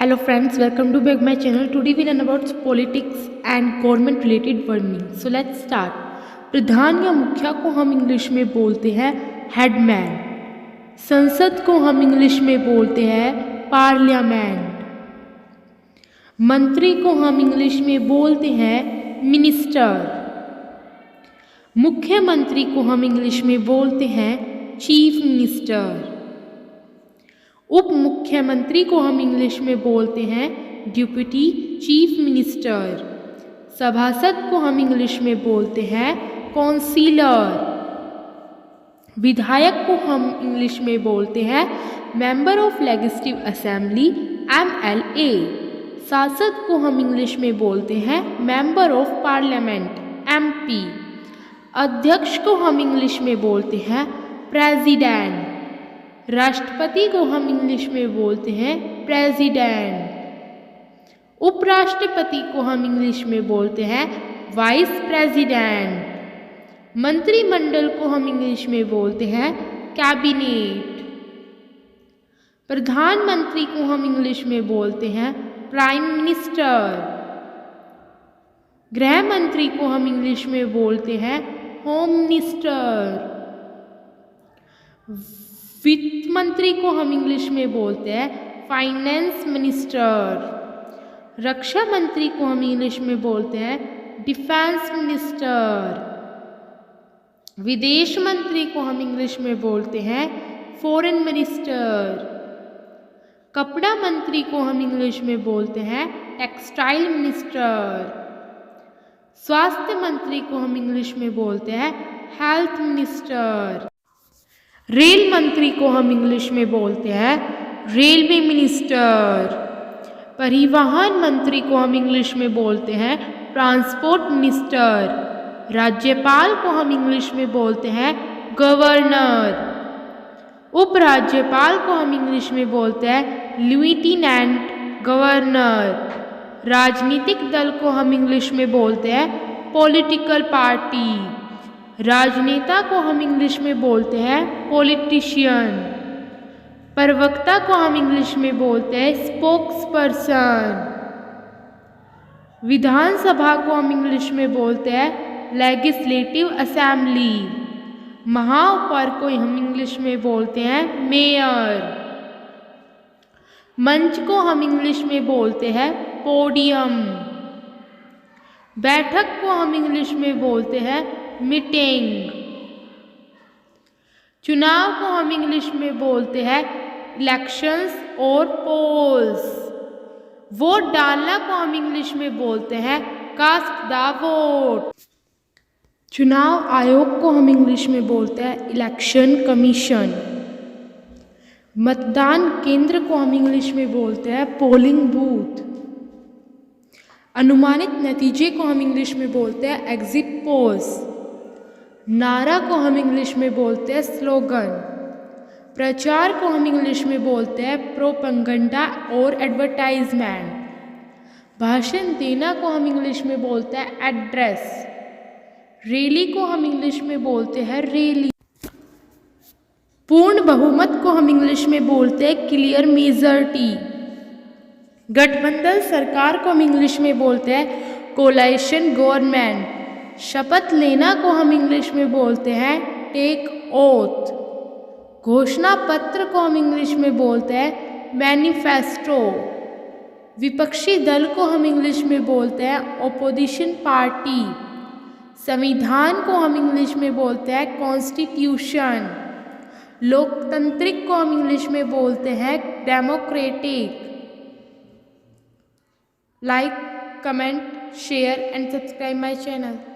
Hello friends, welcome to back my channel. Today we learn about politics and government related word meaning. So let's start. प्रधान या मुखिया को हम English में बोलते हैं हेडमैन. संसद को हम इंग्लिश में बोलते हैं पार्लियामेंट. मंत्री को हम इंग्लिश में बोलते हैं मिनिस्टर. मुख्यमंत्री को हम इंग्लिश में बोलते हैं चीफ मिनिस्टर. उप मुख्यमंत्री को हम इंग्लिश में बोलते हैं डिप्टी चीफ मिनिस्टर. सभासद को हम इंग्लिश में बोलते हैं काउंसिलर. विधायक को हम इंग्लिश में बोलते हैं member of legislative assembly MLA. सांसद को हम इंग्लिश में बोलते हैं मेंबर ऑफ पार्लियामेंट MP. अध्यक्ष को हम इंग्लिश में बोलते हैं प्रेसिडेंट. राष्ट्रपति को हम इंग्लिश में बोलते हैं प्रेसिडेंट. उपराष्ट्रपति को हम इंग्लिश में बोलते हैं वाइस प्रेसिडेंट. मंत्रिमंडल को हम इंग्लिश में बोलते हैं कैबिनेट. प्रधानमंत्री को हम इंग्लिश में बोलते हैं प्राइम मिनिस्टर. गृह मंत्री को हम इंग्लिश में बोलते हैं होम मिनिस्टर. वित्त मंत्री को हम इंग्लिश में बोलते हैं फाइनेंस मिनिस्टर. रक्षा मंत्री को हम इंग्लिश में बोलते हैं डिफेंस मिनिस्टर. विदेश मंत्री को हम इंग्लिश में बोलते हैं फॉरेन मिनिस्टर. कपड़ा मंत्री को हम इंग्लिश में बोलते हैं टेक्सटाइल मिनिस्टर. स्वास्थ्य मंत्री को हम इंग्लिश में बोलते हैं हेल्थ मिनिस्टर. रेल मंत्री को हम इंग्लिश में बोलते हैं रेलवे मिनिस्टर. परिवहन मंत्री को हम इंग्लिश में बोलते हैं ट्रांसपोर्ट मिनिस्टर. राज्यपाल को हम इंग्लिश में बोलते हैं गवर्नर. उपराज्यपाल को हम इंग्लिश में बोलते हैं लेफ्टिनेंट गवर्नर. राजनीतिक दल को हम इंग्लिश में बोलते हैं पॉलिटिकल पार्टी. राजनेता को हम इंग्लिश में बोलते हैं पॉलिटिशियन. प्रवक्ता को हम इंग्लिश में बोलते हैं स्पोक्स पर्सन. विधानसभा को हम इंग्लिश में बोलते हैं लेजिस्लेटिव असेंबली. महापौर को हम इंग्लिश में बोलते हैं मेयर. मंच को हम इंग्लिश में बोलते हैं पोडियम. बैठक को हम इंग्लिश में बोलते हैं मीटिंग. चुनाव को हम इंग्लिश में बोलते हैं इलेक्शंस और पोल्स. वोट डालना को हम इंग्लिश में बोलते हैं कास्ट द वोट. चुनाव आयोग को हम इंग्लिश में बोलते हैं इलेक्शन कमीशन. मतदान केंद्र को हम इंग्लिश में बोलते हैं पोलिंग बूथ. अनुमानित नतीजे को हम इंग्लिश में बोलते हैं एग्जिट पोल्स. नारा को हम इंग्लिश में बोलते हैं स्लोगन. प्रचार को हम इंग्लिश में बोलते हैं प्रोपेगेंडा और एडवर्टाइजमेंट. भाषण देना को हम इंग्लिश में बोलते हैं एड्रेस. रैली को हम इंग्लिश में बोलते हैं रैली. पूर्ण बहुमत को हम इंग्लिश में बोलते हैं क्लियर मेजॉरिटी. गठबंधन सरकार को हम इंग्लिश में बोलते हैं कोalition गवर्नमेंट. शपथ लेना को हम इंग्लिश में बोलते हैं टेक ओथ. घोषणा पत्र को हम इंग्लिश में बोलते हैं मैनिफेस्टो. विपक्षी दल को हम इंग्लिश में बोलते हैं ओपोजिशन पार्टी. संविधान को हम इंग्लिश में बोलते हैं कॉन्स्टिट्यूशन. लोकतांत्रिक को हम इंग्लिश में बोलते हैं democratic. Like, comment, share and subscribe my channel.